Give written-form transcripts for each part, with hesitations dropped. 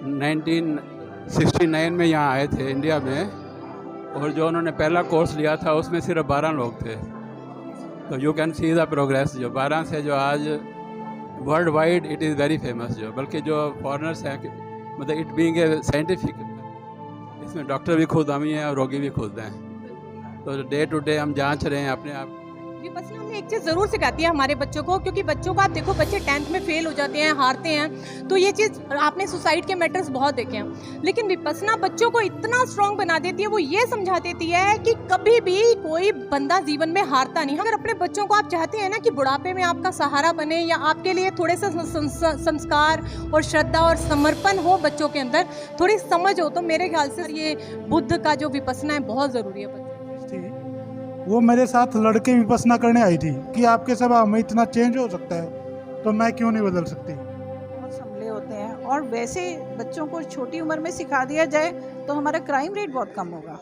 1969 में यहाँ आए थे इंडिया में, और जो उन्होंने पहला कोर्स लिया था उसमें सिर्फ 12 लोग थे। तो you can see the progress, जो 12 से जो आज world wide it is very famous. जो बल्कि जो फॉरेनर्स हैं, मतलब इट बीइंग ए साइंटिफिक, इसमें डॉक्टर भी खुद हम ही हैं और रोगी भी खुद हैं। तो डे टू डे हम जांच रहे हैं अपने आप। विपस्सना हमें एक चीज़ ज़रूर सिखाती है हमारे बच्चों को, क्योंकि बच्चों को आप देखो, बच्चे 10th में फेल हो जाते हैं, हारते हैं। तो ये चीज़ आपने सुसाइड के मैटर्स बहुत देखे हैं, लेकिन विपस्सना बच्चों को इतना स्ट्रांग बना देती है, वो ये समझा देती है कि कभी भी कोई बंदा जीवन में हारता नहीं। अगर अपने बच्चों को आप चाहते हैं ना कि बुढ़ापे में आपका सहारा बने, या आपके लिए थोड़े से संस्कार और श्रद्धा और समर्पण हो बच्चों के अंदर, थोड़ी समझ हो, तो मेरे ख्याल से ये बुद्ध का जो विपस्सना है बहुत ज़रूरी है। वो मेरे साथ लड़के विपस्सना करने आई थी कि आपके स्वभाव में इतना चेंज हो सकता है, तो मैं क्यों नहीं बदल सकती। बहुत संभले होते हैं, और वैसे बच्चों को छोटी उम्र में सिखा दिया जाए तो हमारा क्राइम रेट बहुत कम होगा।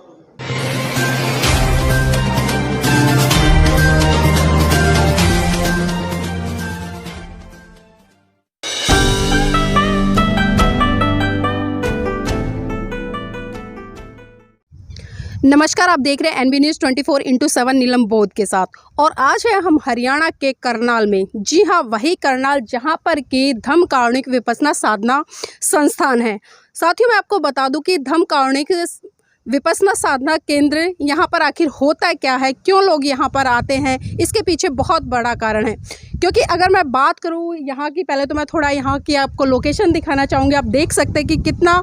नमस्कार, आप देख रहे हैं NB न्यूज़ 24/7 नीलम बोध के साथ। और आज है हम हरियाणा के करनाल में। जी हाँ, वही करनाल जहां पर कि धम्म कारुणिक विपस्सना साधना संस्थान है। साथियों, मैं आपको बता दूं कि धम्म कारुणिक विपस्सना साधना केंद्र यहाँ पर आखिर होता क्या है, क्यों लोग यहाँ पर आते हैं, इसके पीछे बहुत बड़ा कारण है। क्योंकि अगर मैं बात करूँ यहाँ की, पहले तो मैं थोड़ा यहाँ की आपको लोकेशन दिखाना चाहूँगी। आप देख सकते हैं कि कितना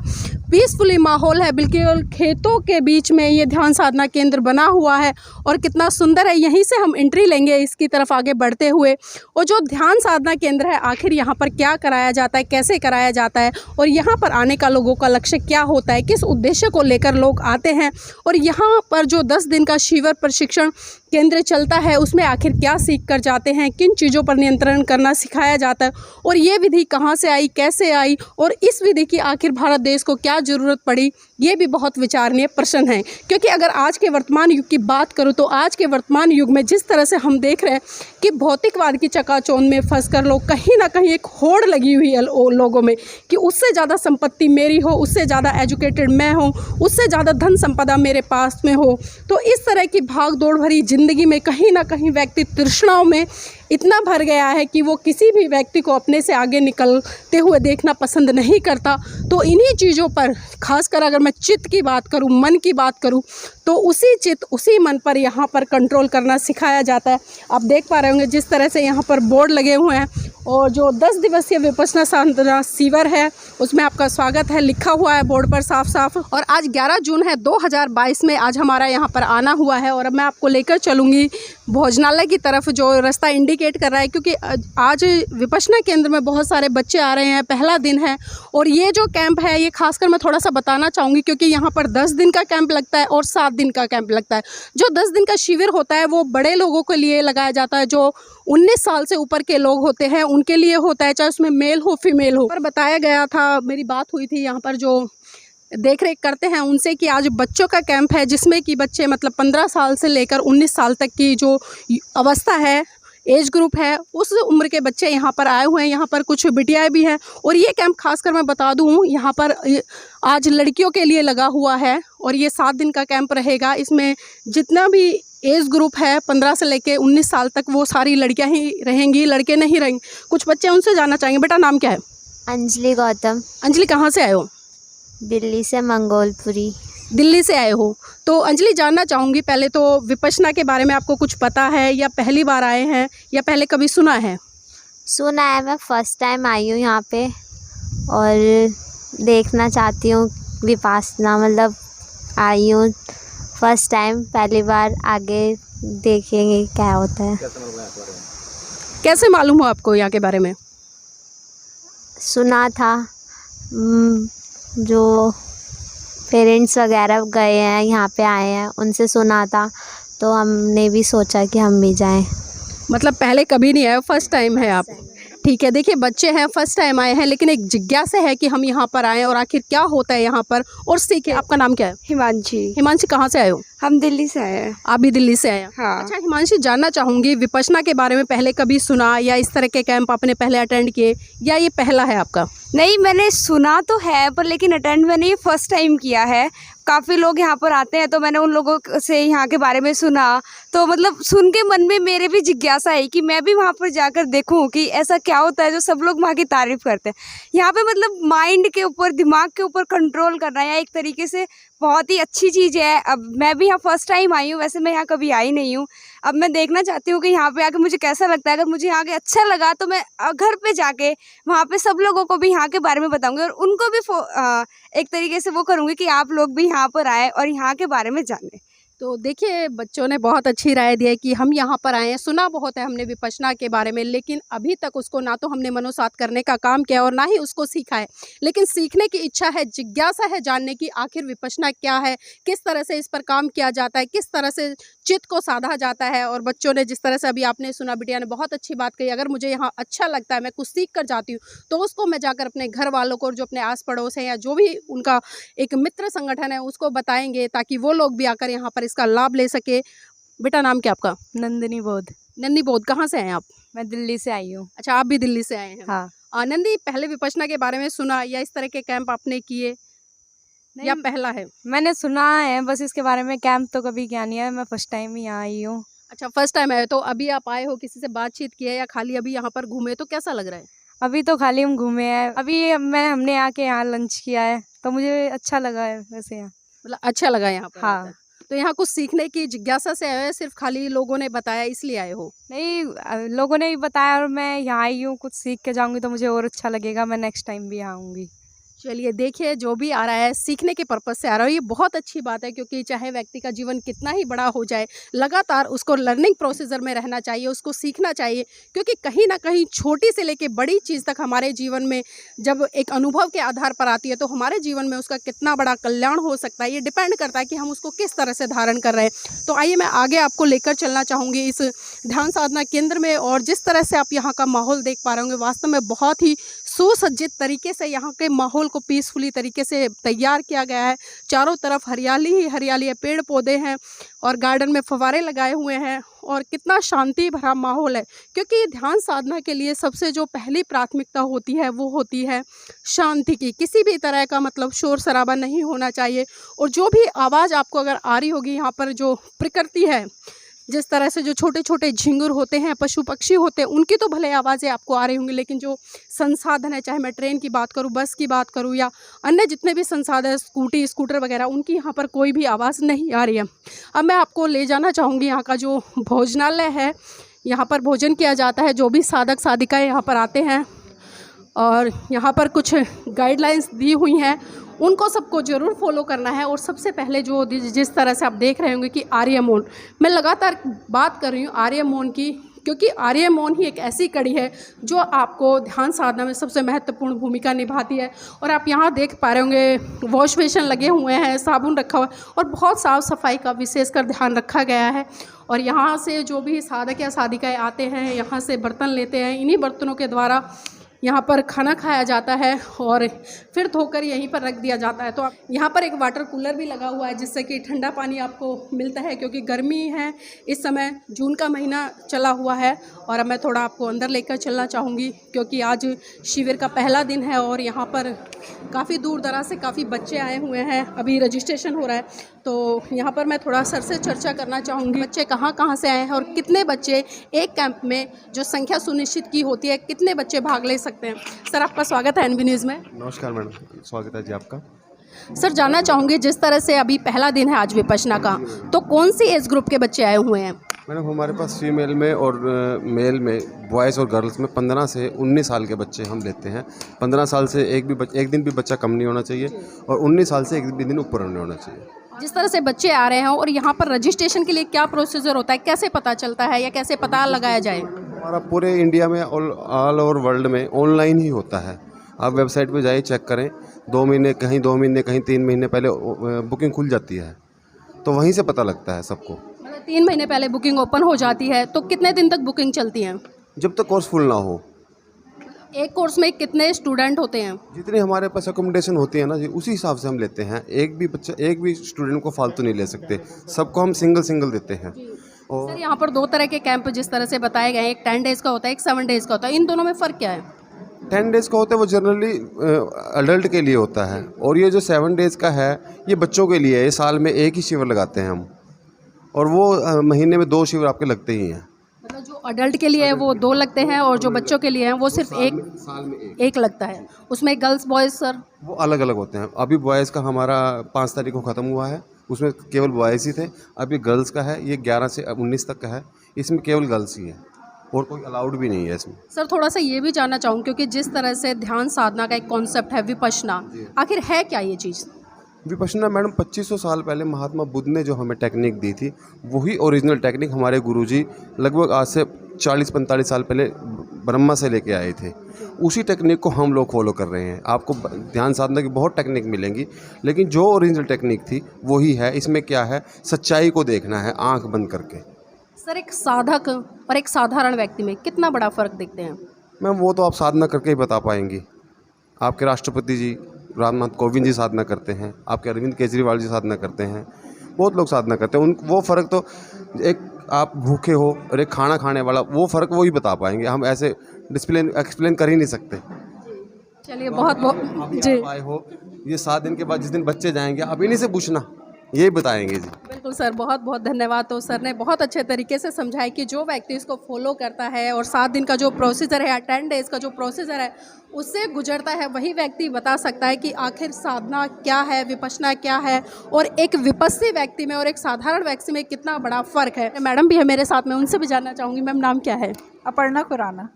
पीसफुली माहौल है, बिल्कुल खेतों के बीच में ये ध्यान साधना केंद्र बना हुआ है और कितना सुंदर है। यहीं से हम एंट्री लेंगे इसकी तरफ आगे बढ़ते हुए। और जो ध्यान साधना केंद्र है, आखिर यहाँ पर क्या कराया जाता है, कैसे कराया जाता है, और यहाँ पर आने का लोगों का लक्ष्य क्या होता है, किस उद्देश्य को लेकर लोग आते हैं, और यहाँ पर जो 10 दिन का शिविर प्रशिक्षण केंद्र चलता है उसमें आखिर क्या सीख कर जाते हैं, किन चीज़ों पर नियंत्रण करना सिखाया जाता है, और ये विधि कहाँ से आई, कैसे आई, और इस विधि की आखिर भारत देश को क्या ज़रूरत पड़ी, ये भी बहुत विचारणीय प्रश्न है। क्योंकि अगर आज के वर्तमान युग की बात करूँ तो आज के वर्तमान युग में जिस तरह से हम देख रहे हैं कि भौतिकवाद की चकाचौंध में फंसकर लोग कहीं ना कहीं एक होड़ लगी हुई है लोगों में कि उससे ज़्यादा संपत्ति मेरी हो, उससे ज़्यादा एजुकेटेड मैं हूँ, उससे ज़्यादा धन संपदा मेरे पास में हो। तो इस तरह की भाग दौड़ भरी ज़िंदगी में कहीं ना कहीं व्यक्ति तृष्णाओं में इतना भर गया है कि वो किसी भी व्यक्ति को अपने से आगे निकलते हुए देखना पसंद नहीं करता। तो इन्हीं चीज़ों पर, खासकर अगर मैं चित्त की बात करूं, मन की बात करूं, तो उसी चित्त उसी मन पर यहाँ पर कंट्रोल करना सिखाया जाता है। आप देख पा रहे होंगे जिस तरह से यहाँ पर बोर्ड लगे हुए हैं, और जो 10 दिवसीय विपस्सना साधना शिविर है उसमें आपका स्वागत है, लिखा हुआ है बोर्ड पर साफ साफ। और आज 11 जून है 2022 में आज हमारा यहाँ पर आना हुआ है, और अब मैं आपको लेकर चलूँगी भोजनालय की तरफ, जो रास्ता इंडिकेट कर रहा है। क्योंकि आज विपस्सना केंद्र में बहुत सारे बच्चे आ रहे हैं, पहला दिन है, और ये जो कैंप है ये खासकर मैं थोड़ा सा बताना चाहूँगी, क्योंकि यहाँ पर 10 दिन का कैंप लगता है और 7 दिन का कैंप लगता है। जो 10 दिन का शिविर होता है वो बड़े लोगों के लिए लगाया जाता है, जो 19 साल से ऊपर के लोग होते हैं उनके लिए होता है, चाहे उसमें मेल हो फीमेल हो। पर बताया गया था, मेरी बात हुई थी यहाँ पर जो देख रेख करते हैं उनसे, कि आज बच्चों का कैंप है जिसमें कि बच्चे मतलब 15 साल से लेकर 19 साल तक की जो अवस्था है, एज ग्रुप है, उस उम्र के बच्चे यहाँ पर आए हुए हैं। यहाँ पर कुछ बिटियाएँ भी हैं, और ये कैंप खासकर मैं बता दूँ यहाँ पर आज लड़कियों के लिए लगा हुआ है, और ये 7 दिन का कैंप रहेगा। इसमें जितना भी एज ग्रुप है 15 से लेके 19 साल तक, वो सारी लड़कियां ही रहेंगी, लड़के नहीं रहेंगे। कुछ बच्चे उनसे जानना चाहेंगे। बेटा नाम क्या है? अंजलि गौतम। अंजलि कहाँ से आए हो? दिल्ली से, मंगोलपुरी। दिल्ली से आए हो। तो अंजलि जानना चाहूँगी पहले तो विपस्सना के बारे में आपको कुछ पता है, या पहली बार आए हैं, या पहले कभी सुना है? सुना है, मैं फर्स्ट टाइम आई हूँ यहाँ पे, और देखना चाहती हूँ विपस्सना, मतलब आई हूँ फर्स्ट टाइम, पहली बार, आगे देखेंगे क्या होता है। कैसे मालूम हो आपको यहाँ के बारे में? सुना था, जो पेरेंट्स वगैरह गए हैं यहाँ पे आए हैं उनसे सुना था, तो हमने भी सोचा कि हम भी जाएं। मतलब पहले कभी नहीं आए, फर्स्ट टाइम है आप? ठीक है, देखिए बच्चे हैं, फर्स्ट टाइम आए हैं, लेकिन एक जिज्ञासा है कि हम यहाँ पर आएँ और आखिर क्या होता है यहाँ पर और सीखें। आपका नाम क्या है? हिमांशी। हिमांशी, कहाँ से आए हो? हम दिल्ली से आए हैं। आप भी दिल्ली से आए हैं? हाँ। अच्छा हिमांशी, जानना चाहूँगी विपश्यना के बारे में पहले कभी सुना या इस तरह के कैंप आपने पहले अटेंड किए या ये पहला है आपका? नहीं, मैंने सुना तो है पर लेकिन अटेंड मैंने ये फर्स्ट टाइम किया है। काफ़ी लोग यहाँ पर आते हैं तो मैंने उन लोगों से यहाँ के बारे में सुना, तो मतलब सुन के मन में मेरे भी जिज्ञासा है कि मैं भी वहाँ पर जाकर देखूँ कि ऐसा क्या होता है जो सब लोग वहाँ की तारीफ़ करते हैं। यहाँ पे मतलब माइंड के ऊपर, दिमाग के ऊपर कंट्रोल करना या एक तरीके से बहुत ही अच्छी चीज़ है। अब मैं भी यहाँ फर्स्ट टाइम आई हूँ, वैसे मैं यहाँ कभी आई नहीं हूँ। अब मैं देखना चाहती हूँ कि यहाँ पे आके मुझे कैसा लगता है। अगर मुझे यहाँ के अच्छा लगा तो मैं घर पे जाके वहाँ पे सब लोगों को भी यहाँ के बारे में बताऊँगी और उनको भी एक तरीके से वो करूँगी कि आप लोग भी यहाँ पर आए और यहाँ के बारे में जानें। तो देखिए बच्चों ने बहुत अच्छी राय दी है कि हम यहाँ पर आए हैं, सुना बहुत है हमने विपश्यना के बारे में, लेकिन अभी तक उसको ना तो हमने मनोसात करने का काम किया और ना ही उसको सीखा है। लेकिन सीखने की इच्छा है, जिज्ञासा है जानने की आखिर विपश्यना क्या है, किस तरह से इस पर काम किया जाता है, किस तरह से चित्त को साधा जाता है। और बच्चों ने जिस तरह से अभी आपने सुना, बिटिया ने बहुत अच्छी बात कही, अगर मुझे यहाँ अच्छा लगता है, मैं कुछ सीख कर जाती हूँ तो उसको मैं जाकर अपने घर वालों को और जो अपने आस पड़ोस हैं या जो भी उनका एक मित्र संगठन है उसको बताएंगे ताकि वो लोग भी आकर यहाँ पर इसका लाभ ले सके। बेटा नाम क्या आपका? नंदिनी बोध। नंदी बोध, कहाँ से हैं आप? मैं दिल्ली से आई हूँ। अच्छा, आप भी दिल्ली से आए हैं? हाँ। नंदी, पहले विपश्यना के बारे में सुना या इस तरह के कैंप आपने किए या पहला है? मैंने सुना है बस, इसके बारे में कैंप तो कभी किया नहीं है। मैं फर्स्ट टाइम ही यहाँ आई हूँ। अच्छा, फर्स्ट टाइम आए। तो अभी आप आए हो, किसी से बातचीत की है या खाली अभी यहाँ पर घूमे, तो कैसा लग रहा है? अभी तो खाली हम घूमे हैं। अभी हमने आके यहाँ लंच किया है तो मुझे अच्छा लगा है वैसे यहाँ। मतलब अच्छा लगा यहाँ पर? हाँ। तो यहाँ कुछ सीखने की जिज्ञासा से आए हो या सिर्फ खाली लोगों ने बताया इसलिए आए हो? नहीं, लोगों ने भी बताया और मैं यहाँ आई हूँ, कुछ सीख के जाऊँगी तो मुझे और अच्छा लगेगा। मैं नेक्स्ट टाइम भी यहाँ आऊँगी। चलिए देखिए, जो भी आ रहा है सीखने के पर्पज़ से आ रहा है, ये बहुत अच्छी बात है, क्योंकि चाहे व्यक्ति का जीवन कितना ही बड़ा हो जाए, लगातार उसको लर्निंग प्रोसीजर में रहना चाहिए, उसको सीखना चाहिए, क्योंकि कहीं ना कहीं छोटी से लेके बड़ी चीज़ तक हमारे जीवन में जब एक अनुभव के आधार पर आती है तो हमारे जीवन में उसका कितना बड़ा कल्याण हो सकता है, ये डिपेंड करता है कि हम उसको किस तरह से धारण कर रहे हैं। तो आइए मैं आगे आपको लेकर चलना चाहूँगी इस ध्यान साधना केंद्र में, और जिस तरह से आप यहाँ का माहौल देख पा रहे होंगे, वास्तव में बहुत ही सुसज्जित तरीके से यहाँ के माहौल को पीसफुली तरीके से तैयार किया गया है। चारों तरफ हरियाली ही हरियाली है, पेड़ पौधे हैं और गार्डन में फव्वारे लगाए हुए हैं और कितना शांति भरा माहौल है, क्योंकि ध्यान साधना के लिए सबसे जो पहली प्राथमिकता होती है वो होती है शांति की। किसी भी तरह का मतलब शोर शराबा नहीं होना चाहिए, और जो भी आवाज़ आपको अगर आ रही होगी यहाँ पर, जो प्रकृति है, जिस तरह से जो छोटे छोटे झिंगुर होते हैं, पशु पक्षी होते हैं, उनकी तो भले आवाज़ें आपको आ रही होंगी, लेकिन जो संसाधन है, चाहे मैं ट्रेन की बात करूं, बस की बात करूं या अन्य जितने भी संसाधन, स्कूटी स्कूटर वगैरह, उनकी यहाँ पर कोई भी आवाज़ नहीं आ रही है। अब मैं आपको ले जाना चाहूँगी यहाँ का जो भोजनालय है, यहाँ पर भोजन किया जाता है। जो भी साधक साधिकाएँ यहाँ पर आते हैं और यहाँ पर कुछ गाइडलाइंस दी हुई हैं, उनको सबको ज़रूर फॉलो करना है। और सबसे पहले जो जिस तरह से आप देख रहे होंगे कि आर्य मौन, मैं लगातार बात कर रही हूँ आर्य मौन की, क्योंकि आर्य मौन ही एक ऐसी कड़ी है जो आपको ध्यान साधना में सबसे महत्वपूर्ण भूमिका निभाती है। और आप यहाँ देख पा रहे होंगे वॉश बेसिन लगे हुए हैं, साबुन रखा हुआ है और बहुत साफ़ सफाई का विशेषकर ध्यान रखा गया है। और यहाँ से जो भी साधक या साधिकाएँ आते हैं, यहाँ से बर्तन लेते हैं, इन्हीं बर्तनों के द्वारा यहाँ पर खाना खाया जाता है और फिर धोकर यहीं पर रख दिया जाता है। तो यहाँ पर एक वाटर कूलर भी लगा हुआ है जिससे कि ठंडा पानी आपको मिलता है, क्योंकि गर्मी है, इस समय जून का महीना चला हुआ है। और अब मैं थोड़ा आपको अंदर लेकर चलना चाहूँगी, क्योंकि आज शिविर का पहला दिन है और यहाँ पर काफ़ी दूर दराज से काफ़ी बच्चे आए हुए हैं। अभी रजिस्ट्रेशन हो रहा है, तो यहाँ पर मैं थोड़ा सर से चर्चा करना चाहूँगी, बच्चे कहाँ कहाँ से आए हैं और कितने बच्चे एक कैंप में जो संख्या सुनिश्चित की होती है, कितने बच्चे भाग ले सकते हैं। सर, आपका स्वागत है एनबी न्यूज़ में। नमस्कार मैडम, स्वागत है जी आपका। सर, जानना चाहूँगी जिस तरह से अभी पहला दिन है आज विपश्यना का, तो कौन सी एज ग्रुप के बच्चे आए हुए हैं? मैडम, हमारे पास फीमेल में और मेल में, बॉयज़ और गर्ल्स में 15 से 19 साल के बच्चे हम लेते हैं। 15 साल से एक दिन भी बच्चा कम नहीं होना चाहिए और 19 साल से एक भी दिन ऊपर नहीं होना चाहिए। जिस तरह से बच्चे आ रहे हैं, और यहाँ पर रजिस्ट्रेशन के लिए क्या प्रोसीजर होता है, कैसे पता चलता है या कैसे पता लगाया जाए? हमारा पूरे इंडिया में ऑल ओवर वर्ल्ड में ऑनलाइन ही होता है। आप वेबसाइट पे जाइए, चेक करें, 2 महीने कहीं 2 महीने कहीं 3 महीने पहले बुकिंग खुल जाती है, तो वहीं से पता लगता है सबको। मतलब 3 महीने पहले बुकिंग ओपन हो जाती है, तो कितने दिन तक बुकिंग चलती है? जब तक कोर्स फुल ना हो। एक कोर्स में कितने स्टूडेंट होते हैं? जितनी हमारे पास अकोमोडेशन होती है ना जी, उसी हिसाब से हम लेते हैं। एक भी स्टूडेंट को फालतू नहीं ले सकते, सबको हम सिंगल देते हैं। और सर यहाँ पर 2 तरह के कैंप जिस तरह से बताए गए हैं, एक 10 डेज़ का होता है, एक 7 डेज़ का होता है, इन दोनों में फ़र्क क्या है? 10 डेज़ का होता है वो जनरली अडल्ट के लिए होता है, और ये जो 7 डेज़ का है ये बच्चों के लिए है। ये साल में एक ही शिविर लगाते हैं हम, और वो महीने में 2 शिविर आपके लगते ही हैं। मतलब जो अडल्ट के लिए है वो 2 लगते हैं, और जो बच्चों के लिए हैं वो सिर्फ साल में एक लगता है। उसमें गर्ल्स बॉयज़ सर? वो अलग अलग होते हैं। अभी बॉयज़ का हमारा 5 तारीख को ख़त्म हुआ है, उसमें केवल बॉयज़ ही थे। अभी गर्ल्स का है, ये 11 से 19 तक का है, इसमें केवल गर्ल्स ही है और कोई अलाउड भी नहीं है इसमें। सर थोड़ा सा ये भी जानना चाहूँ, क्योंकि जिस तरह से ध्यान साधना का एक कॉन्सेप्ट है विपश्यना, आखिर है क्या ये चीज़? विपश्यना मैडम 2500 साल पहले महात्मा बुद्ध ने जो हमें टेक्निक दी थी, वही ओरिजिनल टेक्निक हमारे गुरुजी लगभग आज से 40-45 साल पहले ब्रह्मा से लेके आए थे। उसी टेक्निक को हम लोग फॉलो कर रहे हैं। आपको ध्यान साधना की बहुत टेक्निक मिलेंगी, लेकिन जो ओरिजिनल टेक्निक थी वही है। इसमें क्या है, सच्चाई को देखना है आंख बंद करके। सर एक साधक और एक साधारण व्यक्ति में कितना बड़ा फ़र्क देखते हैं? मैम वो तो आप साधना करके ही बता पाएंगी। आपके राष्ट्रपति जी रामनाथ कोविंद जी साधना करते हैं, आपके अरविंद केजरीवाल जी साधना करते हैं, बहुत लोग साधना करते हैं। उन वो फ़र्क तो एक आप भूखे हो और एक खाना खाने वाला, वो फ़र्क वो ही बता पाएंगे। हम ऐसे एक्सप्लेन कर ही नहीं सकते। चलिए बहुत अभी जी आप आए हो, ये 7 दिन के बाद जिस दिन बच्चे जाएंगे आप इन्हीं से पूछना, यही बताएंगे जी। बिल्कुल सर, बहुत बहुत धन्यवाद। तो सर ने बहुत अच्छे तरीके से समझाया कि जो व्यक्ति इसको फॉलो करता है और 7 दिन का जो प्रोसीजर है या 10 डेज़ का जो प्रोसीजर है उससे गुजरता है, वही व्यक्ति बता सकता है कि आखिर साधना क्या है, विपश्यना क्या है, और एक विपस्सी व्यक्ति में और एक साधारण व्यक्ति में कितना बड़ा फ़र्क है। मैडम भी है मेरे साथ में, उनसे भी जानना चाहूँगी। मैम नाम क्या है? अपर्णा खुराना।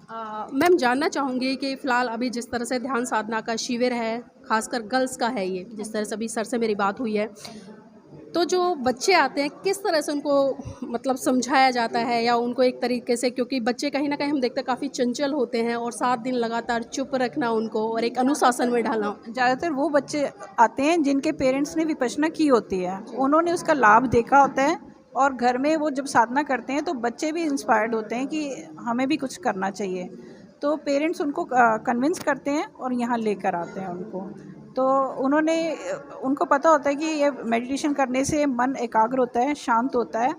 मैम जानना चाहूँगी कि फ़िलहाल अभी जिस तरह से ध्यान साधना का शिविर है, खासकर गर्ल्स का है ये, जिस तरह से अभी सर से मेरी बात हुई है, तो जो बच्चे आते हैं किस तरह से उनको मतलब समझाया जाता है, या उनको एक तरीके से, क्योंकि बच्चे कहीं ना कहीं हम देखते हैं काफ़ी चंचल होते हैं, और 7 दिन लगातार चुप रखना उनको और एक अनुशासन में डालना। ज़्यादातर वो बच्चे आते हैं जिनके पेरेंट्स ने विपश्यना की होती है, उन्होंने उसका लाभ देखा होता है, और घर में वो जब साधना करते हैं तो बच्चे भी इंस्पायर्ड होते हैं कि हमें भी कुछ करना चाहिए। तो पेरेंट्स उनको कन्विंस करते हैं और यहाँ लेकर आते हैं उनको। तो उनको पता होता है कि ये मेडिटेशन करने से मन एकाग्र होता है, शांत होता है,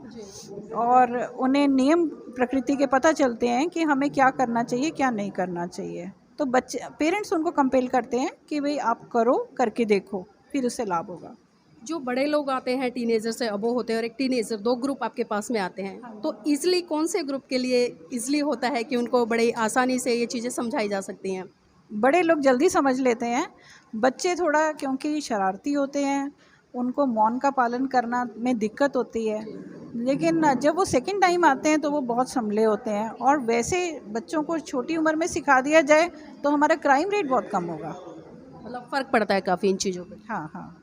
और उन्हें नियम प्रकृति के पता चलते हैं कि हमें क्या करना चाहिए, क्या नहीं करना चाहिए। तो पेरेंट्स उनको कंपेल करते हैं कि भाई आप करो, करके देखो, फिर उससे लाभ होगा। जो बड़े लोग आते हैं टीनेजर से अबो होते हैं और एक टीनेजर, 2 ग्रुप आपके पास में आते हैं, तो ईज़िली कौन से ग्रुप के लिए ईज़िली होता है कि उनको बड़ी आसानी से ये चीज़ें समझाई जा सकती हैं? बड़े लोग जल्दी समझ लेते हैं, बच्चे थोड़ा क्योंकि शरारती होते हैं, उनको मौन का पालन करना में दिक्कत होती है। लेकिन जब वो सेकंड टाइम आते हैं तो वो बहुत संभले होते हैं, और वैसे बच्चों को छोटी उम्र में सिखा दिया जाए तो हमारा क्राइम रेट बहुत कम होगा। मतलब फ़र्क पड़ता है काफ़ी इन चीज़ों पर? हाँ हाँ,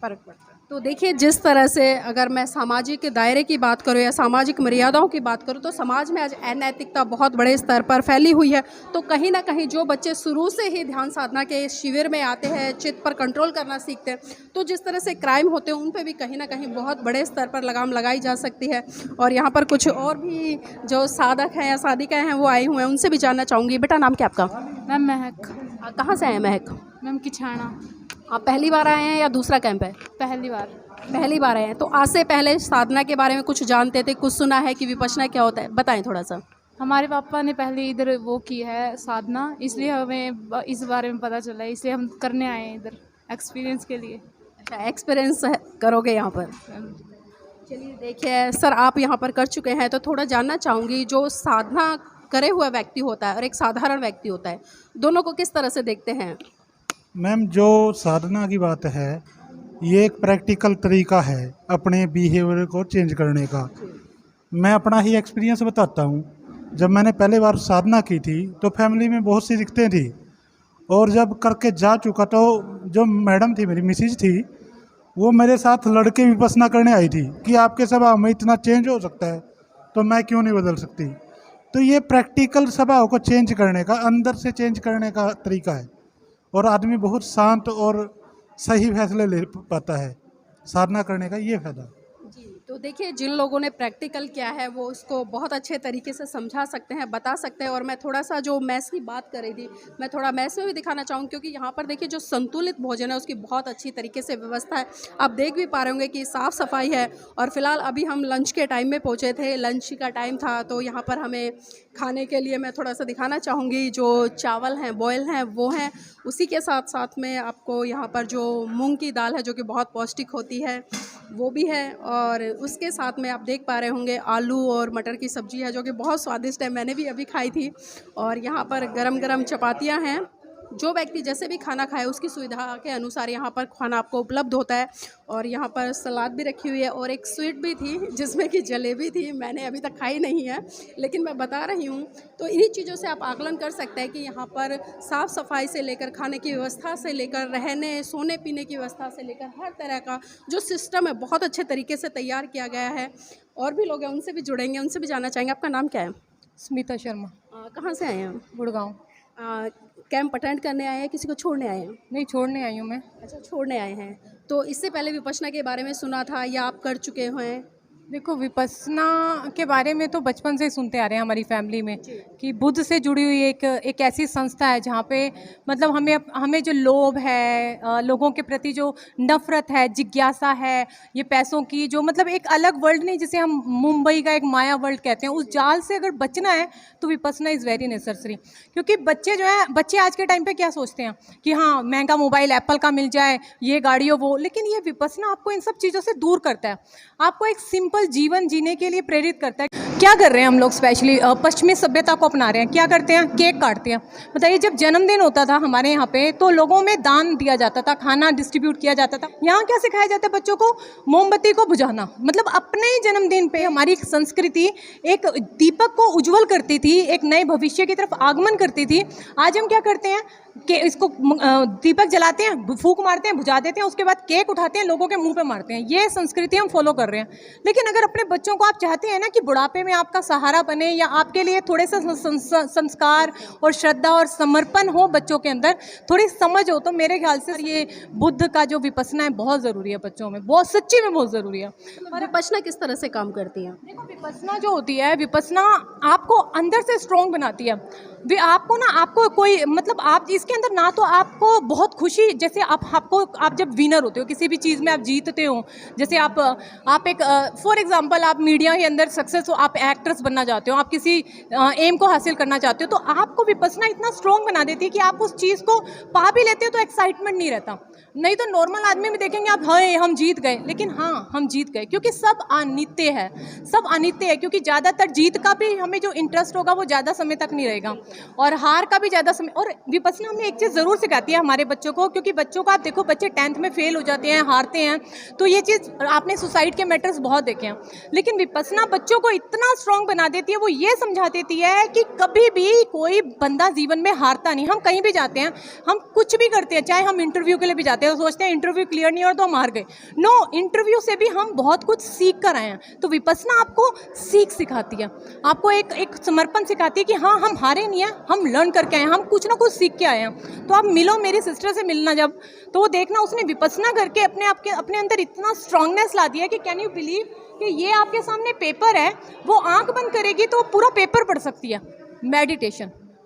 फ़र्क पड़ता है। तो देखिए, जिस तरह से अगर मैं सामाजिक दायरे की बात करूं या सामाजिक मर्यादाओं की बात करूं, तो समाज में आज अनैतिकता बहुत बड़े स्तर पर फैली हुई है। तो कहीं ना कहीं जो बच्चे शुरू से ही ध्यान साधना के शिविर में आते हैं, चित्त पर कंट्रोल करना सीखते हैं, तो जिस तरह से क्राइम होते हैं उन पे भी कहीं ना कहीं बहुत बड़े स्तर पर लगाम लगाई जा सकती है। और यहाँ पर कुछ और भी जो साधक हैं या साधिकाएँ हैं वो आए हुए हैं, उनसे भी जानना चाहूँगी। बेटा नाम क्या आपका? मैम महक। कहाँ से आए महक? मैम किछाना। आप पहली बार आए हैं या दूसरा कैंप है? पहली बार। पहली बार आए हैं। तो आज से पहले साधना के बारे में कुछ जानते थे, कुछ सुना है कि विपश्यना क्या होता है, बताएं थोड़ा सा। हमारे पापा ने पहले इधर वो की है साधना, इसलिए हमें इस बारे में पता चला है, इसलिए हम करने आए हैं इधर एक्सपीरियंस के लिए। अच्छा, एक्सपीरियंस करोगे यहाँ पर? चलिए देखिए सर, आप यहाँ पर कर चुके हैं, तो थोड़ा जानना चाहूँगी, जो साधना करे हुआ व्यक्ति होता है और एक साधारण व्यक्ति होता है, दोनों को किस तरह से देखते हैं? मैम जो साधना की बात है, ये एक प्रैक्टिकल तरीका है अपने बिहेवियर को चेंज करने का। मैं अपना ही एक्सपीरियंस बताता हूँ। जब मैंने पहले बार साधना की थी तो फैमिली में बहुत सी दिक्कतें थी, और जब करके जा चुका तो जो मैडम थी, मेरी मिसेज थी, वो मेरे साथ लड़के विपश्यना करने आई थी कि आपके स्वभाव में इतना चेंज हो सकता है तो मैं क्यों नहीं बदल सकती। तो ये प्रैक्टिकल स्वभाव को चेंज करने का, अंदर से चेंज करने का तरीका है, और आदमी बहुत शांत और सही फैसले ले पाता है साधना करने का, ये फायदा। जी, तो तो देखिए, जिन लोगों ने प्रैक्टिकल किया है वो उसको बहुत अच्छे तरीके से समझा सकते हैं, बता सकते हैं। और मैं थोड़ा सा जो मैस की बात कर रही थी, मैं थोड़ा मैस में भी दिखाना चाहूँगी, क्योंकि यहाँ पर देखिए जो संतुलित भोजन है उसकी बहुत अच्छी तरीके से व्यवस्था है। आप देख भी पा रहे होंगे कि साफ़ सफाई है। और फिलहाल अभी हम लंच के टाइम में पहुँचे थे, लंच का टाइम था, तो यहाँ पर हमें खाने के लिए मैं थोड़ा सा दिखाना चाहूँगी, जो चावल हैं बॉयल हैं वो हैं। उसी के साथ साथ में आपको यहाँ पर जो मूंग की दाल है जो कि बहुत पौष्टिक होती है वो भी है। और उसके साथ में आप देख पा रहे होंगे आलू और मटर की सब्ज़ी है जो कि बहुत स्वादिष्ट है, मैंने भी अभी खाई थी। और यहाँ पर गरम गरम चपातियाँ हैं। जो व्यक्ति जैसे भी खाना खाए उसकी सुविधा के अनुसार यहाँ पर खाना आपको उपलब्ध होता है। और यहाँ पर सलाद भी रखी हुई है और एक स्वीट भी थी जिसमें कि जलेबी थी, मैंने अभी तक खाई नहीं है लेकिन मैं बता रही हूँ। तो इन्हीं चीज़ों से आप आकलन कर सकते हैं कि यहाँ पर साफ़ सफाई से लेकर खाने की व्यवस्था से लेकर रहने सोने पीने की व्यवस्था से लेकर हर तरह का जो सिस्टम है बहुत अच्छे तरीके से तैयार किया गया है। और भी लोग हैं, उनसे भी जुड़ेंगे, उनसे भी जानना चाहेंगे। आपका नाम क्या है? स्मिता शर्मा, कहाँ से आए हैं? गुड़गांव। कैंप अटेंड करने आए हैं, किसी को छोड़ने आए हैं? नहीं, छोड़ने आई हूँ मैं। अच्छा, छोड़ने आए हैं। तो इससे पहले विपश्यना के बारे में सुना था या आप कर चुके हैं? देखो, विपश्यना के बारे में तो बचपन से ही सुनते आ रहे हैं हमारी फैमिली में कि बुद्ध से जुड़ी हुई एक ऐसी संस्था है जहाँ पे मतलब हमें जो लोभ है, लोगों के प्रति जो नफ़रत है, जिज्ञासा है, ये पैसों की जो मतलब एक अलग वर्ल्ड नहीं, जिसे हम मुंबई का एक माया वर्ल्ड कहते हैं, उस जाल से अगर बचना है तो विपश्यना इज़ वेरी नेसेसरी। क्योंकि बच्चे आज के टाइम पे क्या सोचते हैं कि हाँ, महंगा मोबाइल एप्पल का मिल जाए, ये गाड़ी हो वो, लेकिन ये विपश्यना आपको इन सब चीज़ों से दूर करता है, आपको एक सिंपल जीवन जीने के लिए प्रेरित करता है। क्या कर रहे हैं हम लोग? स्पेशली पश्चिमी सभ्यता को अपना रहे हैं। क्या करते हैं? केक काटते हैं। बताइए, जब जन्मदिन होता था हमारे यहाँ पे तो लोगों में दान दिया जाता था, खाना डिस्ट्रीब्यूट किया जाता था। यहाँ क्या सिखाया जाता है बच्चों को? मोमबत्ती को बुझाना। मतलब अपने जन्मदिन पे हमारी संस्कृति एक दीपक को उज्जवल करती थी, एक नए भविष्य की तरफ आगमन करती थी। आज हम क्या करते हैं कि इसको दीपक जलाते हैं, फूंक मारते हैं, बुझा देते हैं, उसके बाद केक उठाते हैं, लोगों के मुंह पे मारते हैं। ये संस्कृति हम फॉलो कर रहे हैं। लेकिन अगर अपने बच्चों को आप चाहते हैं ना कि बुढ़ापे में आपका सहारा बने या आपके लिए थोड़े से संस्कार और श्रद्धा और समर्पण हो बच्चों के अंदर, थोड़ी समझ हो, तो मेरे ख्याल से ये बुद्ध का जो विपश्यना है बहुत ज़रूरी है बच्चों में, बहुत सच्ची में बहुत ज़रूरी है। और विपश्यना किस तरह से काम करती है? देखो, विपश्यना जो होती है, विपश्यना आपको अंदर से स्ट्रॉन्ग बनाती है। आपको कोई मतलब आप इसके अंदर ना तो आपको बहुत खुशी, जैसे आप जब विनर होते हो किसी भी चीज़ में, आप जीतते हो, जैसे आप एक फॉर एग्जांपल आप मीडिया के अंदर सक्सेस हो, आप एक्ट्रेस बनना चाहते हो, आप किसी एम को हासिल करना चाहते हो, तो आपको विपश्यना इतना स्ट्रॉन्ग बना देती है कि आप उस चीज़ को पा भी लेते हो तो एक्साइटमेंट नहीं रहता। नहीं तो नॉर्मल आदमी में देखेंगे आप, हाँ हम जीत गए, लेकिन हाँ हम जीत गए क्योंकि सब अनित्य है, सब अनित्य है। क्योंकि ज़्यादातर जीत का भी हमें जो इंटरेस्ट होगा वो ज़्यादा समय तक नहीं रहेगा और हार का भी ज़्यादा समय। और विपश्यना हमें एक चीज़ ज़रूर सिखाती है हमारे बच्चों को, क्योंकि बच्चों को आप देखो, बच्चे 10th में फेल हो जाते हैं, हारते हैं, तो ये चीज़ आपने सुसाइड के मैटर्स बहुत देखे हैं। लेकिन विपश्यना बच्चों को इतना स्ट्रॉन्ग बना देती है, वो ये समझा देती है कि कभी भी कोई बंदा जीवन में हारता नहीं। हम कहीं भी जाते हैं, हम कुछ भी करते हैं, चाहे हम इंटरव्यू के लिए भी जाते हैं, तो सोचते हैं इंटरव्यू क्लियर नहीं और तो हम हार गए। नो, इंटरव्यू से भी हम बहुत कुछ सीख कर आए हैं। तो विपश्यना आपको सीख सिखाती है, आपको एक समर्पण सिखाती है कि हाँ हम हारे नहीं हैं, हम लर्न करके आए हैं, हम कुछ ना कुछ सीख के आए हैं। तो आप मिलो, मेरी सिस्टर से मिलना जब, तो वो देखना उसने विपश्यना करके अपने अंदर इतना स्ट्रांगनेस ला दिया कि कैन यू बिलीव कि ये आपके सामने पेपर है, वो आंख बंद करेगी तो पूरा पेपर पढ़ सकती है।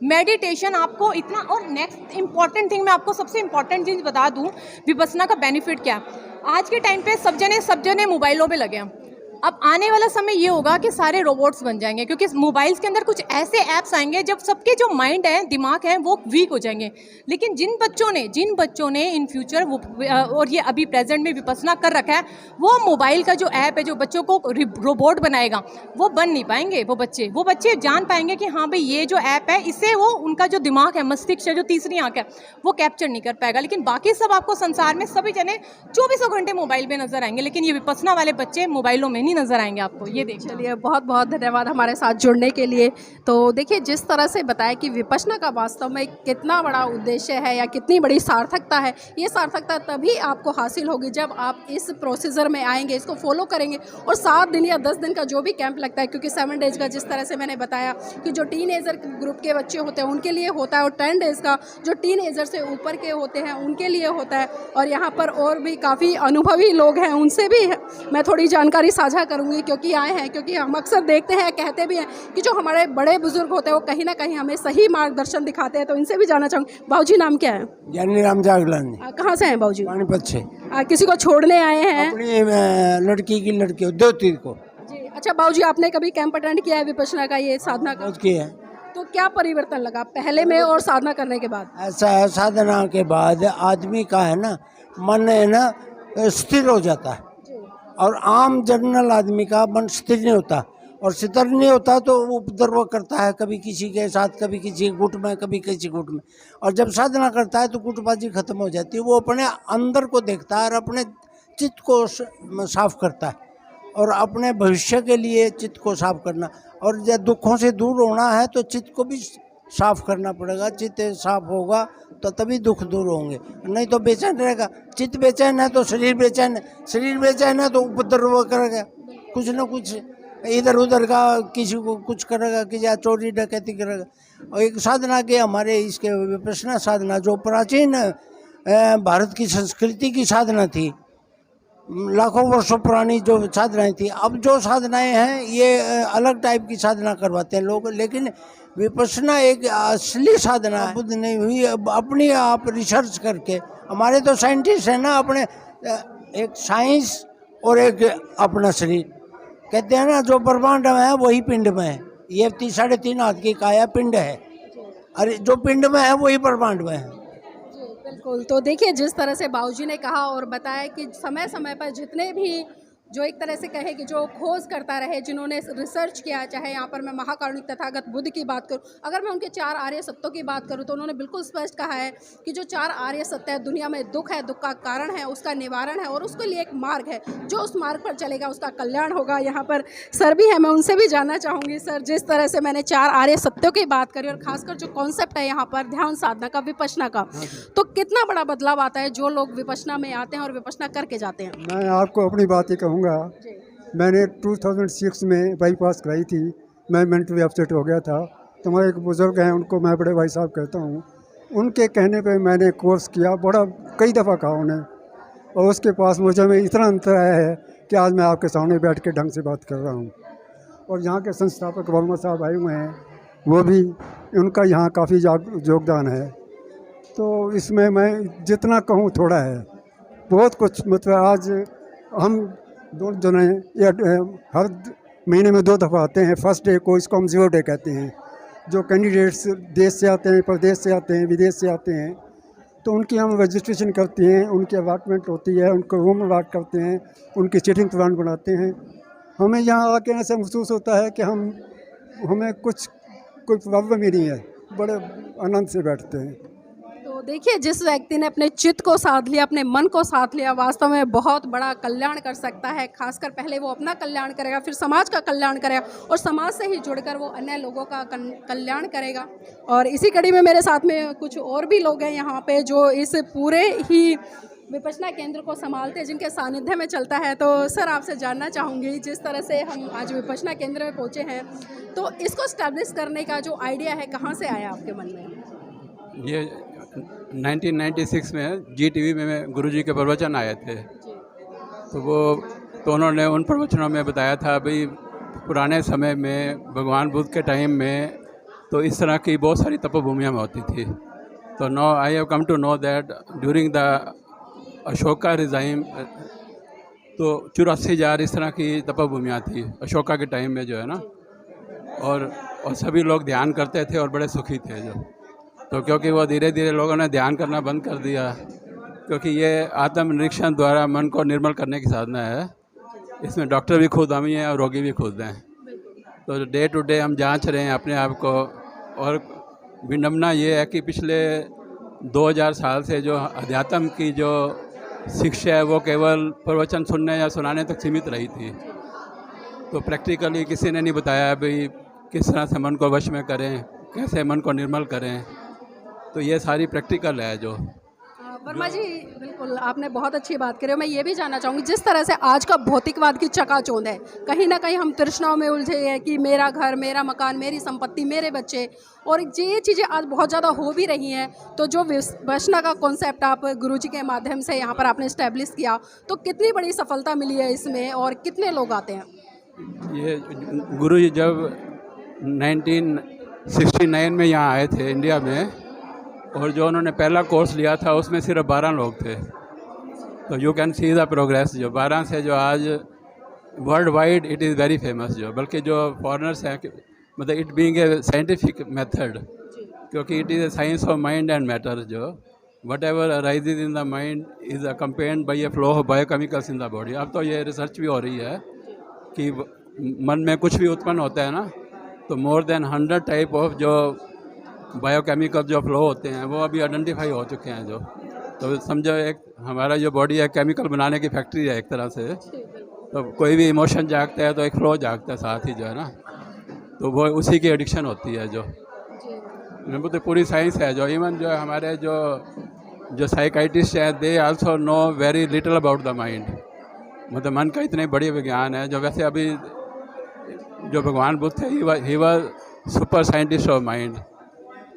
मेडिटेशन आपको इतना। और नेक्स्ट इंपॉर्टेंट थिंग, मैं आपको सबसे इंपॉर्टेंट चीज़ बता दूं, विपश्यना का बेनिफिट क्या है। आज के टाइम पे सब जने मोबाइलों पे लगे हैं। अब आने वाला समय ये होगा कि सारे रोबोट्स बन जाएंगे, क्योंकि मोबाइल्स के अंदर कुछ ऐसे ऐप्स आएंगे जब सबके जो माइंड है, दिमाग है, वो वीक हो जाएंगे। लेकिन जिन बच्चों ने इन फ्यूचर और ये अभी प्रेजेंट में विपश्यना कर रखा है, वो मोबाइल का जो ऐप है जो बच्चों को रोबोट बनाएगा, वो बन नहीं पाएंगे। वो बच्चे जान पाएंगे कि हाँ भाई ये जो ऐप है, इससे वो उनका जो दिमाग है, मस्तिष्क जो तीसरी आंख है, वो कैप्चर नहीं कर पाएगा। लेकिन बाकी सब आपको संसार में सभी जने 24 घंटे मोबाइल में नजर आएंगे, लेकिन ये विपश्यना वाले बच्चे मोबाइलों में नजर आएंगे आपको। ये देख चलिए, बहुत बहुत धन्यवाद हमारे साथ जुड़ने के लिए। तो देखिए, जिस तरह से बताया कि विपश्यना का वास्तव में कितना बड़ा उद्देश्य है या कितनी बड़ी सार्थकता है, ये सार्थकता तभी आपको हासिल होगी जब आप इस प्रोसीजर में आएंगे, इसको फॉलो करेंगे। और 7 दिन या 10 दिन का जो भी कैंप लगता है, क्योंकि 7 डेज का जिस तरह से मैंने बताया कि जो टीनेजर ग्रुप के बच्चे होते हैं उनके लिए होता है, और 10 डेज का जो टीनेजर से ऊपर के होते हैं उनके लिए होता है। और यहाँ पर और भी काफ़ी अनुभवी लोग हैं, उनसे भी मैं थोड़ी जानकारी साझा करूँगी, क्योंकि आए हैं, क्योंकि हम अक्सर देखते हैं, कहते भी हैं कि जो हमारे बड़े बुजुर्ग होते हैं वो कहीं ना कहीं हमें सही मार्गदर्शन दिखाते हैं। तो इनसे भी जानना चाहूँगी। बाबूजी नाम क्या है? ज्ञानी राम जागलानी, कहाँ से हैं बाबूजी? पानीपत से। किसी को छोड़ने आए हैं? अपनी लड़की की लड़की द्योती को। जी। अच्छा बाबूजी, आपने कभी कैंप अटेंड किया है विपश्यना का, ये साधना का? बहुत किया है। तो क्या परिवर्तन लगा पहले में और साधना करने के बाद? ऐसा है, साधना के बाद आदमी का है ना मन है ना स्थिर हो जाता है, और आम जनरल आदमी का मन स्थिर नहीं होता, और स्थिर नहीं होता तो वो उपद्रव करता है, कभी किसी के साथ, कभी किसी गुट में, कभी किसी गुट में। और जब साधना करता है तो गुटबाजी खत्म हो जाती है, वो अपने अंदर को देखता है और अपने चित्त को साफ करता है, और अपने भविष्य के लिए चित्त को साफ करना। और जब दुखों से दूर होना है तो चित्त को भी साफ करना पड़ेगा। चित्त साफ होगा तो तभी दुख दूर होंगे, नहीं तो बेचैन रहेगा। चित्त बेचैन है तो शरीर बेचैन है, शरीर बेचैन है तो उपद्रव करेगा, कुछ न कुछ इधर उधर का, किसी को कुछ करेगा, किसी या चोरी डकैती करेगा। और एक साधना के हमारे इसके विपश्यना साधना जो प्राचीन भारत की संस्कृति की साधना थी, लाखों वर्षों पुरानी जो साधनाएं थी, अब जो साधनाएं हैं ये अलग टाइप की साधना करवाते हैं लोग। लेकिन विपश्यना एक असली साधना है, खुद नहीं हुई, अपनी आप रिसर्च करके। हमारे तो साइंटिस्ट हैं ना, अपने एक साइंस और एक अपना शरीर। कहते हैं ना जो ब्रह्मांड में है वही पिंड में है। ये 3.5 हाथ की काया पिंड है, अरे जो पिंड में है वही ब्रह्मांड में है। बिल्कुल। तो देखिए जिस तरह से बाबूजी ने कहा और बताया कि समय समय पर जितने भी जो एक तरह से कहे कि जो खोज करता रहे, जिन्होंने रिसर्च किया, चाहे यहाँ पर मैं महाकारुणिक तथागत बुद्ध की बात करूँ, अगर मैं उनके 4 आर्य सत्यों की बात करूँ तो उन्होंने बिल्कुल स्पष्ट कहा है कि जो 4 आर्य सत्य है, दुनिया में दुख है, दुख का कारण है, उसका निवारण है, और उसके लिए एक मार्ग है, जो उस मार्ग पर चलेगा उसका कल्याण होगा। यहाँ पर सर भी है, मैं उनसे भी जानना चाहूँगी। सर, जिस तरह से मैंने 4 आर्य सत्यों की बात करी और खासकर जो कॉन्सेप्ट है यहाँ पर ध्यान साधना का, विपश्यना का, तो कितना बड़ा बदलाव आता है जो लोग विपश्यना में आते हैं और विपश्यना करके जाते हैं? मैं आपको अपनी बात ही कहूँगा। मैंने 2006 में बाईपास कराई थी, मैं मेंटली अपसेट हो गया था। तो हमारे एक बुज़ुर्ग हैं, उनको मैं बड़े भाई साहब कहता हूँ, उनके कहने पे मैंने कोर्स किया, बड़ा कई दफ़ा कहा उन्हें, और उसके पास मुझे में इतना अंतर आया है कि आज मैं आपके सामने बैठ के ढंग से बात कर रहा हूँ। और यहाँ के संस्थापक वर्मा साहब आए हुए हैं, वो भी, उनका यहाँ काफ़ी योगदान है। तो इसमें मैं जितना कहूँ थोड़ा है, बहुत कुछ। मतलब आज हम दोनों जने हर महीने में 2 दफ़ा आते हैं। फर्स्ट डे को इसको हम 0 डे कहते हैं। जो कैंडिडेट्स देश से आते हैं, प्रदेश से आते हैं, विदेश से आते हैं, तो उनकी हम रजिस्ट्रेशन करते हैं, उनकी अलॉटमेंट होती है, उनको रूम अलॉट करते हैं, उनकी सीटिंग प्लान बनाते हैं। हमें यहाँ आके ऐसा महसूस होता है कि हमें कोई प्रॉब्लम ही नहीं है, बड़े आनंद से बैठते हैं। तो देखिए जिस व्यक्ति ने अपने चित्त को साध लिया, अपने मन को साध लिया, वास्तव में बहुत बड़ा कल्याण कर सकता है। खासकर पहले वो अपना कल्याण करेगा, फिर समाज का कल्याण करेगा, और समाज से ही जुड़कर वो अन्य लोगों का कल्याण करेगा। और इसी कड़ी में मेरे साथ में कुछ और भी लोग हैं यहाँ पे जो इस पूरे ही विपश्यना केंद्र को संभालते हैं, जिनके सानिध्य में चलता है। तो सर, आपसे जानना चाहूँगी, जिस तरह से हम आज विपश्यना केंद्र में पहुँचे हैं, तो इसको स्टैब्लिश करने का जो आइडिया है, कहाँ से आया आपके मन में? ये 1996 में GTV में गुरुजी के प्रवचन आए थे, तो उन्होंने उन प्रवचनों में बताया था भाई पुराने समय में भगवान बुद्ध के टाइम में तो इस तरह की बहुत सारी तपोभूमियाँ होती थी। तो no I have come to know that during the Ashoka regime तो 84,000 इस तरह की तपोभूमियाँ थी अशोका के टाइम में, जो है ना, और सभी लोग ध्यान करते थे और बड़े सुखी थे जो। तो क्योंकि वो धीरे धीरे लोगों ने ध्यान करना बंद कर दिया, क्योंकि ये आत्मनिरीक्षण द्वारा मन को निर्मल करने की साधना है। इसमें डॉक्टर भी खुद हम ही हैं और रोगी भी खुद हैं। तो डे टू डे हम जांच रहे हैं अपने आप को। और विडम्बना ये है कि पिछले 2000 साल से जो अध्यात्म की जो शिक्षा है वो केवल प्रवचन सुनने या सुनाने तक सीमित रही थी। तो प्रैक्टिकली किसी ने नहीं बताया भाई किस तरह से मन को वश में करें, कैसे मन को निर्मल करें। तो ये सारी प्रैक्टिकल है जो। वर्मा जी, बिल्कुल आपने बहुत अच्छी बात करी। मैं ये भी जानना चाहूँगी, जिस तरह से आज का भौतिकवाद की चकाचौंध है, कहीं ना कहीं हम तृष्णाओं में उलझे हैं कि मेरा घर, मेरा मकान, मेरी संपत्ति, मेरे बच्चे, और ये चीज़ें आज बहुत ज़्यादा हो भी रही हैं। तो जो विपश्यना का कॉन्सेप्ट आप गुरुजी के माध्यम से यहाँ पर आपने इस्टेब्लिश किया, तो कितनी बड़ी सफलता मिली है इसमें और कितने लोग आते हैं? ये गुरुजी जब 1969 में यहाँ आए थे इंडिया में, और जो उन्होंने पहला कोर्स लिया था उसमें सिर्फ 12 लोग थे। तो you can see the progress, जो 12 से जो आज world wide it is very famous. जो बल्कि जो फॉरेनर्स हैं, मतलब it being a scientific method, क्योंकि it is a science of mind and matter. जो whatever arises in the mind is accompanied by a flow of biochemicals in the body. अब तो ये रिसर्च भी हो रही है कि मन में कुछ भी उत्पन्न होता है ना, तो मोर देन 100 टाइप ऑफ जो बायोकेमिकल जो फ्लो होते हैं वो अभी आइडेंटिफाई हो चुके हैं। जो तो समझो एक हमारा जो बॉडी है केमिकल बनाने की फैक्ट्री है एक तरह से। तो कोई भी इमोशन जागता है तो एक फ्लो जागता है साथ ही, जो है ना, तो वो उसी की एडिक्शन होती है। जो वो तो पूरी साइंस है। जो इवन जो हमारे जो साइकाइटिस्ट हैं, they also know very little about the mind. मतलब मन का इतने बड़े विज्ञान है। जो वैसे अभी जो भगवान बुद्ध थे, he was super scientist of mind.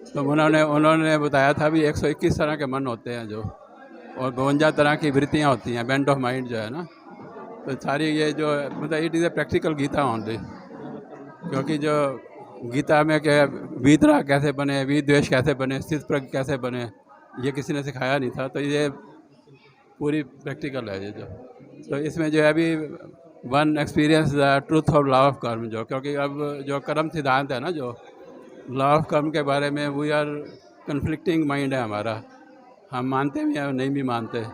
तो उन्होंने बताया था भी 121 तरह के मन होते हैं जो, और 52 तरह की वृत्तियाँ होती हैं, बेंट ऑफ माइंड जो है ना। तो सारी ये जो मतलब it is a practical Gita only. क्योंकि जो गीता में क्या वीतराग कैसे बने, वीत द्वेष कैसे बने, स्थित प्रज्ञ कैसे बने, ये किसी ने सिखाया नहीं था। तो ये पूरी प्रैक्टिकल है ये जो। तो इसमें जो है अभी one experience the truth of law of कर्म। जो क्योंकि अब जो कर्म सिद्धांत है ना, जो लॉ ऑफ कर्म के बारे में वी आर कन्फ्लिक्टिंग माइंड है हमारा। हम मानते भी हैं और नहीं भी मानते।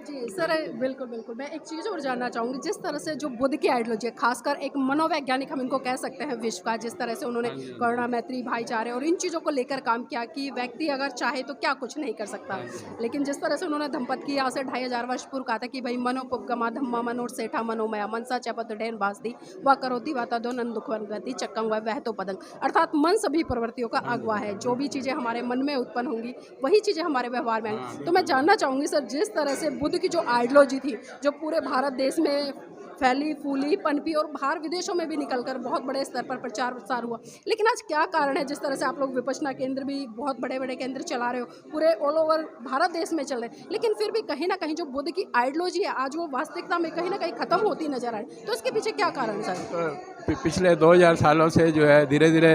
जी सर, बिल्कुल बिल्कुल। मैं एक चीज़ और जानना चाहूँगी, जिस तरह से जो बुद्ध की आइडियोलॉजी है, खासकर एक मनोवैज्ञानिक हम इनको कह सकते हैं विश्व का, जिस तरह से उन्होंने करुणा, मैत्री, भाईचारे और इन चीज़ों को लेकर काम किया कि व्यक्ति अगर चाहे तो क्या कुछ नहीं कर सकता। लेकिन जिस तरह से उन्होंने धम्पत की आज से 2500 वर्ष पूर्व कहा था कि भाई मनोपुपगमा धम्मा मनोर सेठा मनोमया मनसा चपत डैन बासदी व करोती वाता दो नंद दुखवती चक्कंग वह तो पदंग। अर्थात मन सभी प्रवृत्तियों का अगवा है। जो भी चीज़ें हमारे मन में उत्पन्न होंगी वही चीज़ें हमारे व्यवहार में आएंगी। तो मैं जानना चाहूँगी सर, जिस तरह से बुद्ध की जो आइडियोलॉजी थी, जो पूरे भारत देश में फैली फूली पनपी और बाहर विदेशों में भी निकलकर बहुत बड़े स्तर पर प्रचार प्रसार हुआ, लेकिन आज क्या कारण है, जिस तरह से आप लोग विपश्यना केंद्र भी बहुत बड़े बड़े केंद्र चला रहे हो, पूरे ऑल ओवर भारत देश में चल रहे हैं, लेकिन फिर भी कहीं ना कहीं जो बुद्ध की आइडियोलॉजी है आज वो वास्तविकता में कहीं ना कहीं ख़त्म होती नजर आ रही। तो इसके पीछे क्या कारण सर? पिछले 2000 सालों से जो है धीरे धीरे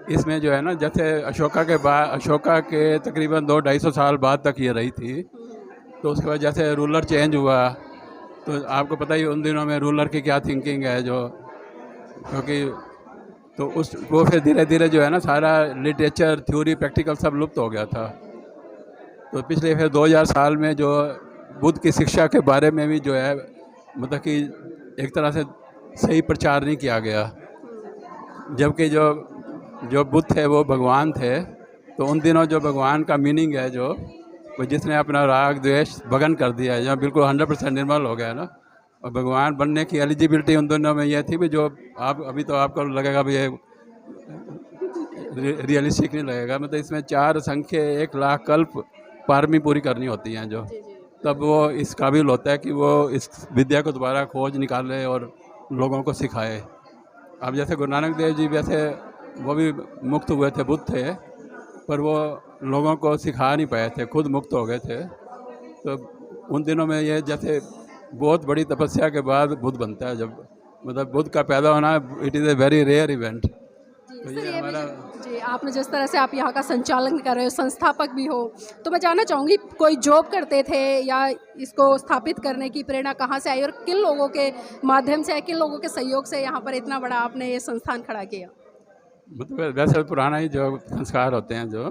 इसमें जो है ना, जैसे अशोका के तकरीबन 200-250 साल बाद तक ये रही थी। तो उसके बाद जैसे रूलर चेंज हुआ, तो आपको पता ही उन दिनों में रूलर की क्या थिंकिंग है। जो क्योंकि तो वो फिर धीरे धीरे जो है ना सारा लिटरेचर, थ्योरी, प्रैक्टिकल सब लुप्त हो गया था। तो पिछले फिर 2000 साल में जो बुद्ध की शिक्षा के बारे में भी जो है मतलब कि एक तरह से सही प्रचार नहीं किया गया। जबकि जो बुद्ध थे वो भगवान थे। तो उन दिनों जो भगवान का मीनिंग है, जो वो जिसने अपना राग द्वेष भगन कर दिया है, जहाँ बिल्कुल 100% निर्मल हो गया ना, और भगवान बनने की एलिजिबिलिटी उन दोनों में यह थी भी जो आप अभी तो आपको लगेगा भी ये रियलिस्टिक नहीं लगेगा। मतलब इसमें 4 संख्या 1 लाख कल्प पारमी पूरी करनी होती हैं, जो तब वो इस काबिल होता है कि वो इस विद्या को दोबारा खोज निकाले और लोगों को सिखाए। अब जैसे गुरु नानक देव जी वैसे वो भी मुक्त हुए थे, बुद्ध थे, पर वो लोगों को सिखा नहीं पाए थे, खुद मुक्त हो गए थे। तो उन दिनों में ये जैसे बहुत बड़ी तपस्या के बाद बुद्ध बनता है, जब मतलब बुद्ध का पैदा होना it is a very rare event. तो ये हमारा जी, आपने जिस तरह से आप यहाँ का संचालन कर रहे हो, संस्थापक भी हो, तो मैं जानना चाहूँगी कोई जॉब करते थे या इसको स्थापित करने की प्रेरणा कहाँ से आई और किन लोगों के माध्यम से, किन लोगों के सहयोग से यहाँ पर इतना बड़ा आपने ये संस्थान खड़ा किया? मतलब वैसे पुराना ही जो संस्कार होते हैं जो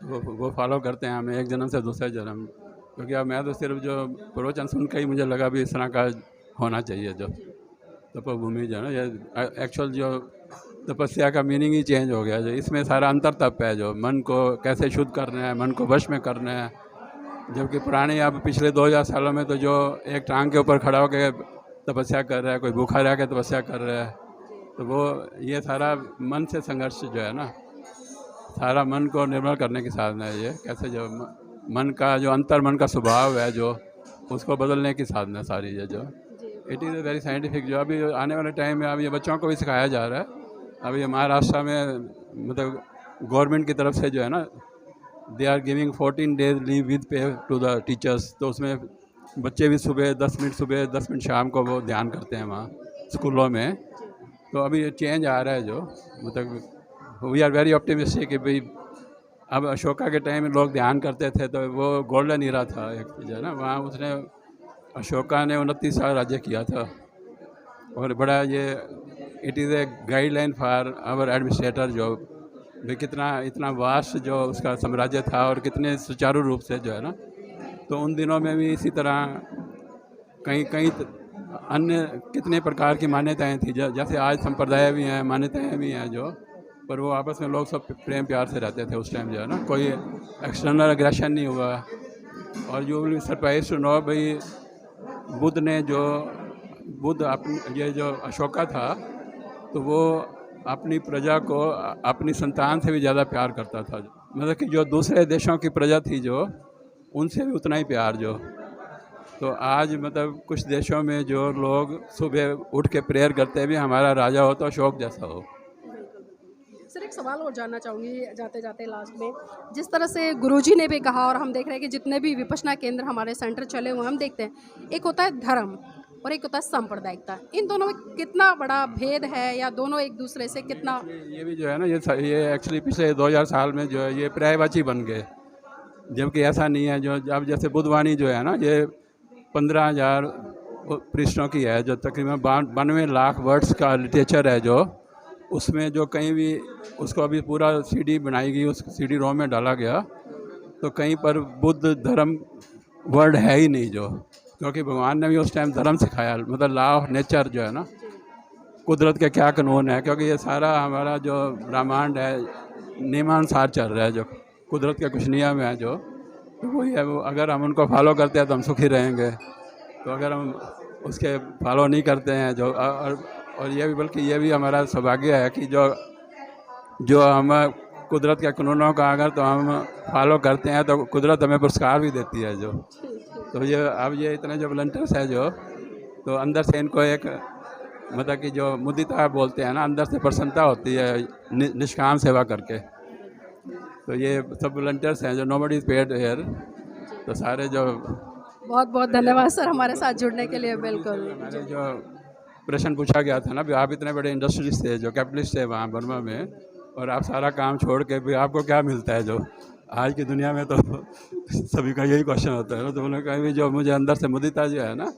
वो फॉलो करते हैं हमें एक जन्म से दूसरे जन्म। क्योंकि अब मैं तो सिर्फ जो प्रवचन सुन के ही मुझे लगा भी इस तरह का होना चाहिए। जो तपोभूमि जो है ना, ये एक्चुअल जो तपस्या का मीनिंग ही चेंज हो गया। जो इसमें सारा अंतर तप है, जो मन को कैसे शुद्ध करना है, मन को वश में करना है। जबकि पुराने अब पिछले 2000 सालों में तो जो एक टांग के ऊपर खड़ा होकर तपस्या कर रहा है, कोई भूखा रह के तपस्या कर रहा है, तो वो ये सारा मन से संघर्ष जो है ना, सारा मन को निर्मल करने की साधना है। ये कैसे जो मन का जो अंतर मन का स्वभाव है जो उसको बदलने की साधना सारी है जो इट इज़ वेरी साइंटिफिक। जो अभी आने वाले टाइम में अब ये बच्चों को भी सिखाया जा रहा है। अभी ये महाराष्ट्र में मतलब गवर्नमेंट की तरफ से जो है ना they are giving 14 days leave with pay to the teachers. तो उसमें बच्चे भी सुबह 10 मिनट सुबह 10 मिनट शाम को वो ध्यान करते हैं वहाँ स्कूलों में। तो अभी ये चेंज आ रहा है जो मतलब वी आर वेरी ऑप्टिमिस्टिक कि भाई अब अशोका के टाइम में लोग ध्यान करते थे तो वो गोल्डन ईरा था एक जो है ना। वहाँ उसने अशोका ने 29 साल राज्य किया था और बड़ा ये it is a guideline for our administrator जो भी कितना इतना वास्ट जो उसका साम्राज्य था और कितने सुचारू रूप से जो है ना। तो उन दिनों में भी इसी तरह कई कई अन्य कितने प्रकार की मान्यताएं थी जैसे आज संप्रदाय भी हैं मान्यताएं भी हैं जो पर वो आपस में लोग सब प्रेम प्यार से रहते थे उस टाइम जो है ना। कोई एक्सटर्नल एग्रेशन नहीं हुआ। और you will be surprise to know भाई बुद्ध अपनी ये जो अशोका था तो वो अपनी प्रजा को अपनी संतान से भी ज़्यादा प्यार करता था। मतलब कि जो दूसरे देशों की प्रजा थी जो उनसे भी उतना ही प्यार जो। तो आज मतलब कुछ देशों में जो लोग सुबह उठ के प्रेयर करते हैं भी हमारा राजा हो तो अशोक जैसा हो। सर एक सवाल और जानना चाहूँगी जाते जाते लास्ट में, जिस तरह से गुरुजी ने भी कहा और हम देख रहे हैं कि जितने भी विपश्यना केंद्र हमारे सेंटर चले हुए हम देखते हैं एक होता है धर्म और एक होता है सांप्रदायिकता। इन दोनों में कितना बड़ा भेद है या दोनों एक दूसरे से कितना? ये भी जो है ना ये एक्चुअली पिछले 2000 साल में जो है ये पर्यायवाची बन गए जबकि ऐसा नहीं है। जो अब जैसे बुद्धवाणी जो है ना ये 15,000 पृष्ठों की है जो तकरीबन 92 लाख वर्ड्स का लिटरेचर है जो उसमें जो कहीं भी उसको अभी पूरा सीडी बनाई गई उस सीडी रोम में डाला गया तो कहीं पर बुद्ध धर्म वर्ड है ही नहीं जो। क्योंकि भगवान ने भी उस टाइम धर्म सिखाया मतलब लॉ ऑफ नेचर जो है ना कुदरत के क्या कानून है। क्योंकि ये सारा हमारा जो ब्रह्मांड है नियमानुसार चल रहा है जो कुदरत के कुछ नियम है जो तो वही है। वो अगर हम उनको फॉलो करते हैं तो हम सुखी रहेंगे। तो अगर हम उसके फॉलो नहीं करते हैं जो और ये भी बल्कि ये भी हमारा सौभाग्य है कि जो हम कुदरत के कानूनों का अगर तो हम फॉलो करते हैं तो कुदरत हमें पुरस्कार भी देती है जो। तो ये अब ये इतने जो वॉलंटियर्स है जो तो अंदर से इनको एक मतलब कि जो मुदिता बोलते हैं ना अंदर से प्रसन्नता होती है निष्काम सेवा करके। तो ये सब वॉलंटियर्स हैं जो नोबडी इज़ पेड हियर। तो सारे जो बहुत बहुत धन्यवाद सर हमारे साथ जुड़ने के लिए। बिल्कुल हमारे जो प्रश्न पूछा गया था ना भी आप इतने बड़े इंडस्ट्रियलिस्ट थे जो कैपिटलिस्ट थे वहाँ बर्मा में और आप सारा काम छोड़ के भी आपको क्या मिलता है जो आज की दुनिया में। तो सभी का यही क्वेश्चन होता है ना। तो उन्होंने कहा भी जो मुझे अंदर से मुदिता जो है ना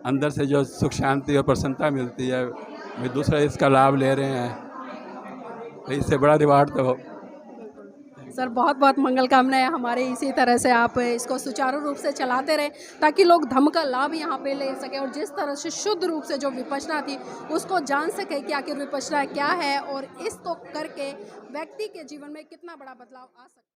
अंदर से जो सुख शांति और प्रसन्नता मिलती है भी दूसरे इसका लाभ ले रहे हैं तो इससे बड़ा रिवार्ड तो। सर बहुत बहुत मंगल कामनाएं हमारे इसी तरह से आप इसको सुचारू रूप से चलाते रहें ताकि लोग धम्म का लाभ यहाँ पे ले सकें और जिस तरह से शुद्ध रूप से जो विपश्यना थी उसको जान सके कि आखिर विपश्यना क्या है और इसको करके व्यक्ति के जीवन में कितना बड़ा बदलाव आ सकता है।